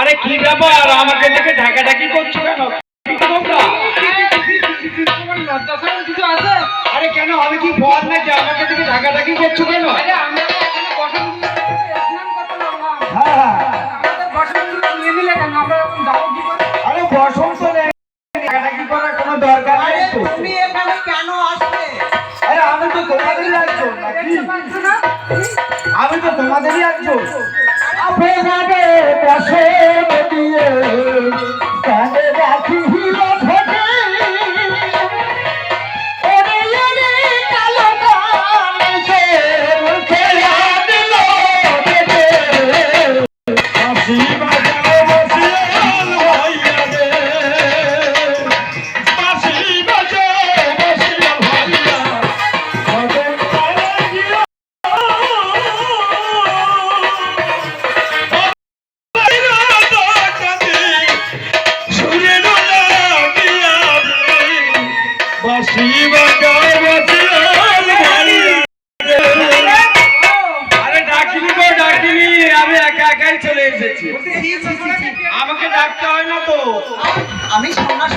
আরে কি ব্যাপার আমাকে দেখে ঢাকাঢাকি করছো কেন? তোমরা লজ্জা সরম কিছু আছে? আরে কেন আমি কি বল নাকি? আমাকে দেখে ঢাকাঢাকি করছো কেন? আরে আমরা এখানে বসন্তপুর থেকে স্নান করতে লাগলাম। হ্যাঁ আমাদের বসন্তপুর তুলে নিলে কেন? আমরা এখন যাবো কি করে? আরে বসন্ত নেই, ঢাকাঢাকি করার কোনো দরকার নেই তো। তুমি এখানে কেন আসলে? আরে আমি তো তোমাদেরই একজন নাকি? পারছো না? আমি তো তোমাদেরই একজন। আপনাকে পাশে দিয়ে কানে রাখি ওঠে ওরে ওরে কালো কানে খেলা দিল দেখে হাসি বাজাও বসিয়াল ভাইয়া রে হাসি বাজাও বসিয়াল ভাইয়া ভজন করে গিয়া আরে ডাকিনি গো ডাকিনি, আমি একা একাই চলে এসেছি। ছি, ছি, ছি, ছি। আমাকে ডাকতে হয় না তো। আমি সন্ন্যাস